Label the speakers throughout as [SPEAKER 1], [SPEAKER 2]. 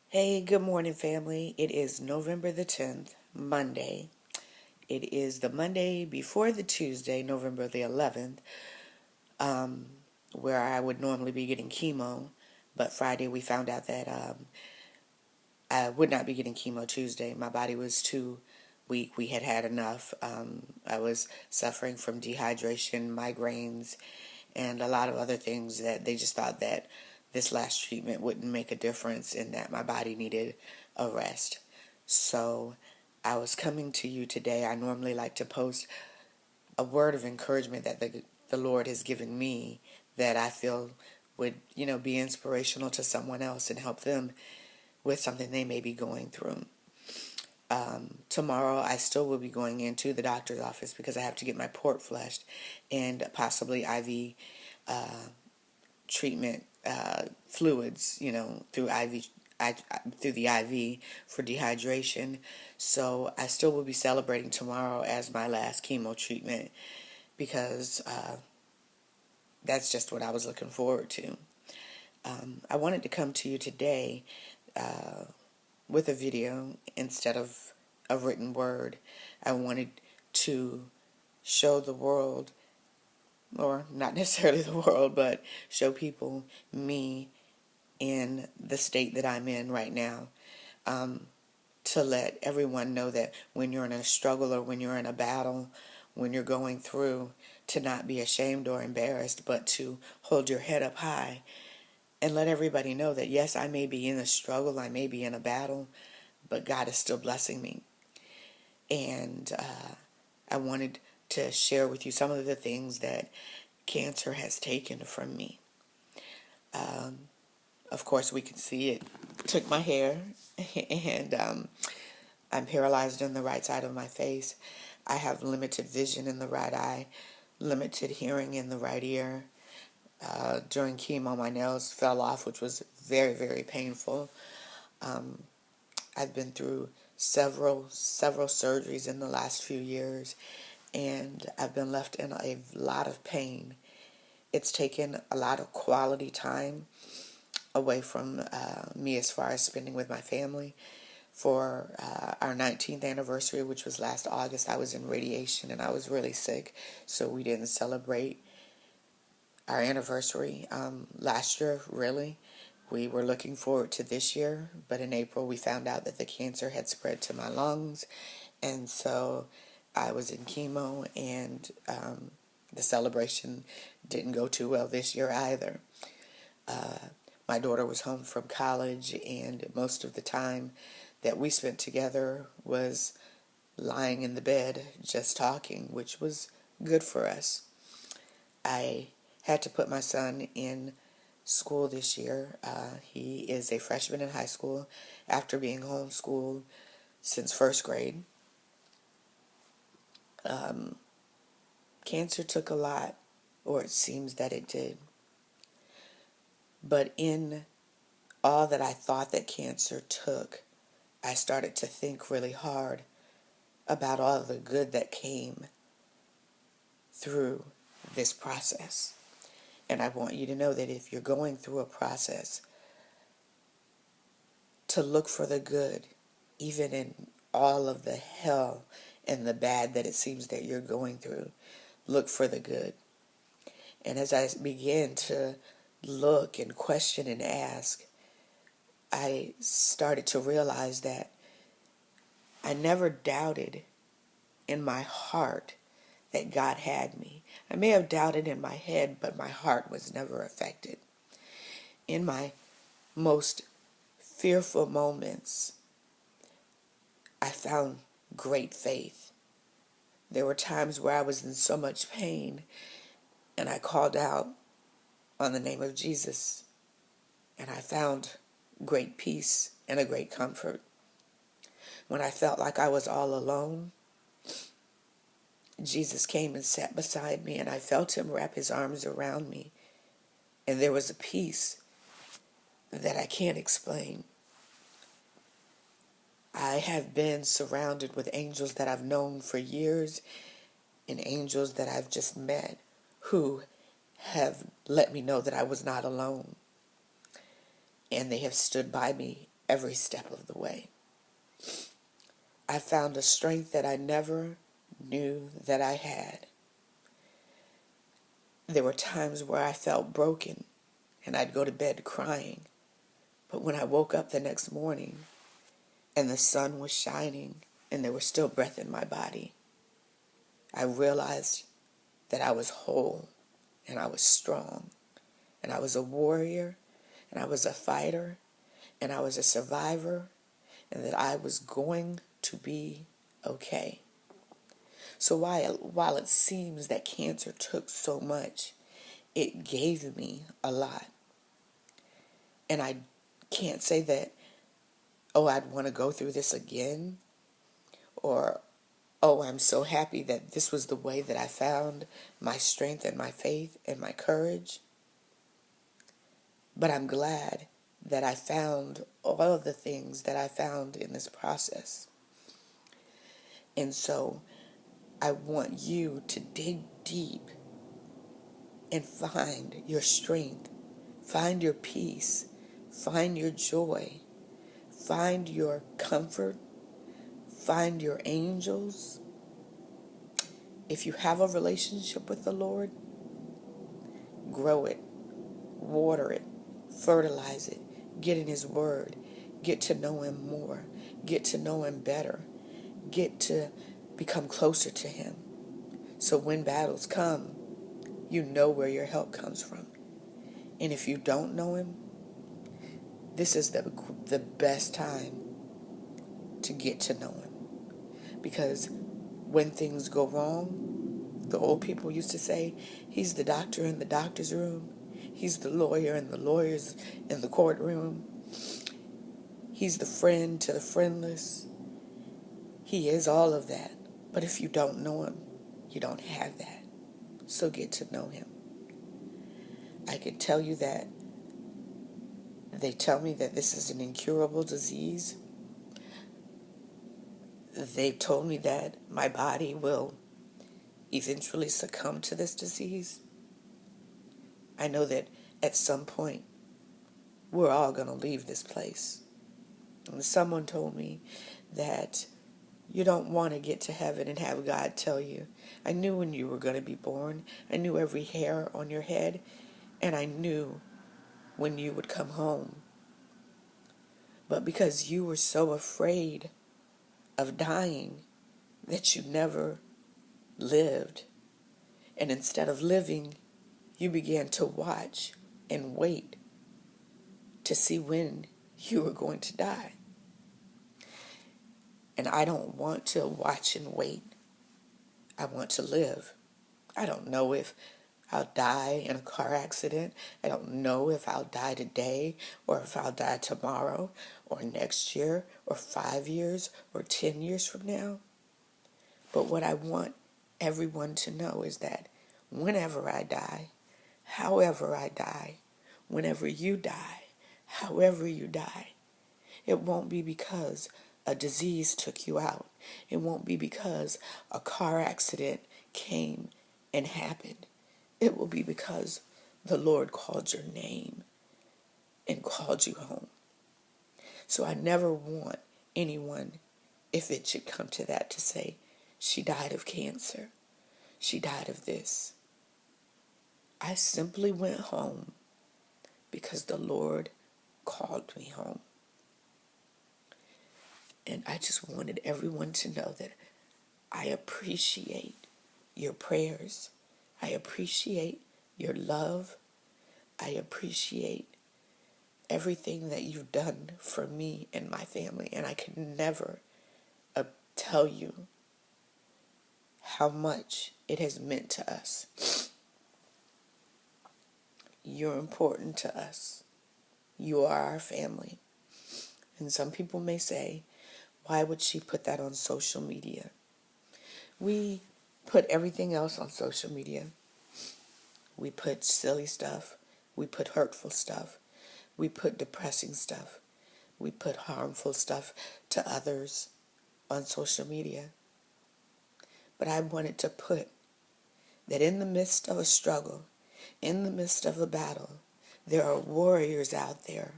[SPEAKER 1] Hey, good morning, family. It is November the 10th, Monday. It is the Monday before the Tuesday, November the 11th, where I would normally be getting chemo. But Friday we found out that I would not be getting chemo Tuesday. My body was too weak. We had had enough. I was suffering from dehydration, migraines, and a lot of other things that they just thought that this last treatment wouldn't make a difference and that my body needed a rest. So I was coming to you today. I normally like to post a word of encouragement that the Lord has given me that I feel would, be inspirational to someone else and help them with something they may be going through. Tomorrow I still will be going into the doctor's office because I have to get my port flushed and possibly IV treatment fluids, through through the IV for dehydration. So I still will be celebrating tomorrow as my last chemo treatment because that's just what I was looking forward to. I wanted to come to you today with a video instead of a written word. I wanted to show the world, or not necessarily the world, but show people me in the state that I'm in right now. To let everyone know that when you're in a struggle or when you're in a battle, when you're going through, to not be ashamed or embarrassed, but to hold your head up high and let everybody know that yes, I may be in a struggle, I may be in a battle, but God is still blessing me. And I wanted to share with you some of the things that cancer has taken from me. Of course, we can see it took my hair, and I'm paralyzed in the right side of my face. I have limited vision in the right eye, limited hearing in the right ear. During chemo, my nails fell off, which was very, very painful. I've been through several surgeries in the last few years, and I've been left in a lot of pain. It's taken a lot of quality time away from me as far as spending with my family. For our 19th anniversary, which was last August, I was in radiation and I was really sick, so we didn't celebrate our anniversary last year, really. We were looking forward to this year, but in April we found out that the cancer had spread to my lungs, and so I was in chemo, and the celebration didn't go too well this year either. My daughter was home from college, and most of the time that we spent together was lying in the bed just talking, which was good for us. I had to put my son in school this year. He is a freshman in high school after being homeschooled since first grade. Cancer took a lot, or it seems that it did. But in all that I thought that cancer took, I started to think really hard about all the good that came through this process. And I want you to know that if you're going through a process, to look for the good, even in all of the hell and the bad that it seems that you're going through. Look for the good. And as I began to look and question and ask, I started to realize that I never doubted in my heart that God had me. I may have doubted in my head, but my heart was never affected. In my most fearful moments, I found great faith. There were times where I was in so much pain, and I called out on the name of Jesus, and I found great peace and a great comfort. When I felt like I was all alone, Jesus came and sat beside me, and I felt him wrap his arms around me, and there was a peace that I can't explain. I have been surrounded with angels that I've known for years and angels that I've just met who have let me know that I was not alone. And they have stood by me every step of the way. I found a strength that I never knew that I had. There were times where I felt broken and I'd go to bed crying. But when I woke up the next morning and the sun was shining and there was still breath in my body, I realized that I was whole and I was strong and I was a warrior and I was a fighter and I was a survivor and that I was going to be okay. So while it seems that cancer took so much, it gave me a lot. And I can't say that, oh, I'd want to go through this again, or, oh, I'm so happy that this was the way that I found my strength and my faith and my courage. But I'm glad that I found all of the things that I found in this process. And so I want you to dig deep and find your strength, find your peace, find your joy, find your comfort, find your angels. If you have a relationship with the Lord, grow it, water it, fertilize it, get in His Word, get to know Him more, get to know Him better, get to become closer to Him. So when battles come, you know where your help comes from. And if you don't know Him, this is the best time to get to know Him. Because when things go wrong, the old people used to say, He's the doctor in the doctor's room. He's the lawyer in the lawyer's in the courtroom. He's the friend to the friendless. He is all of that. But if you don't know Him, you don't have that. So get to know Him. I can tell you that they tell me that this is an incurable disease. They told me that my body will eventually succumb to this disease. I know that at some point we're all going to leave this place. And someone told me that you don't want to get to heaven and have God tell you, I knew when you were going to be born. I knew every hair on your head, and I knew when you would come home. But because you were so afraid of dying that you never lived, and instead of living, you began to watch and wait to see when you were going to die. And I don't want to watch and wait. I want to live. I don't know if I'll die in a car accident. I don't know if I'll die today or if I'll die tomorrow or next year or 5 years or 10 years from now. But what I want everyone to know is that whenever I die, however I die, whenever you die, however you die, it won't be because a disease took you out. It won't be because a car accident came and happened. It will be because the Lord called your name and called you home. So I never want anyone, if it should come to that, to say, she died of cancer. She died of this. I simply went home because the Lord called me home. And I just wanted everyone to know that I appreciate your prayers. I appreciate your love. I appreciate everything that you've done for me and my family. And I can never tell you how much it has meant to us. You're important to us. You are our family. And some people may say, why would she put that on social media? We put everything else on social media. We put silly stuff. We put hurtful stuff. We put depressing stuff. We put harmful stuff to others on social media. But I wanted to put that in the midst of a struggle, in the midst of a battle, there are warriors out there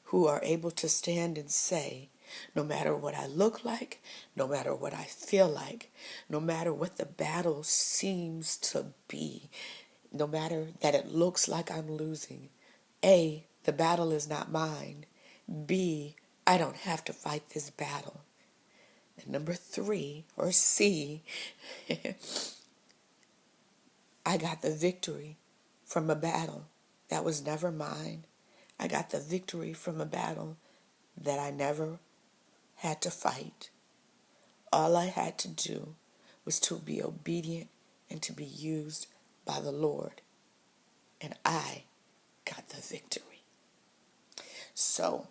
[SPEAKER 1] who are able to stand and say, no matter what I look like, no matter what I feel like, no matter what the battle seems to be, no matter that it looks like I'm losing, A, the battle is not mine. B, I don't have to fight this battle. And number 3, or C, I got the victory from a battle that was never mine. I got the victory from a battle that I never had to fight. All I had to do was to be obedient and to be used by the Lord. And I got the victory. So,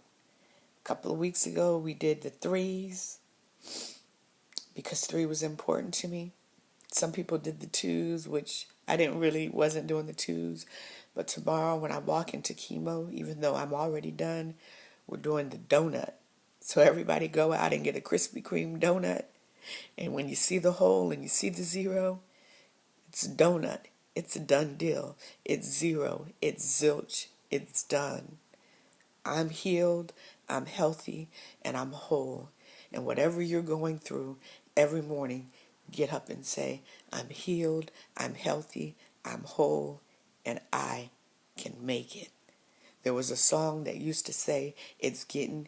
[SPEAKER 1] a couple of weeks ago, we did the 3s because 3 was important to me. Some people did the 2s, which I wasn't doing the 2s. But tomorrow when I walk into chemo, even though I'm already done, we're doing the donut. So everybody go out and get a Krispy Kreme donut. And when you see the hole and you see the 0, it's a donut. It's a done deal. It's 0. It's zilch. It's done. I'm healed, I'm healthy, and I'm whole. And whatever you're going through, every morning, get up and say, I'm healed, I'm healthy, I'm whole, and I can make it. There was a song that used to say, it's getting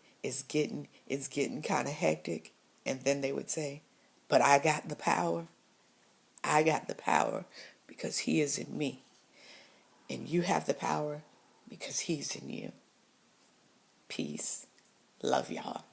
[SPEAKER 1] kind of hectic. And then they would say, but I got the power. I got the power because he is in me. And you have the power because he's in you. Peace. Love y'all.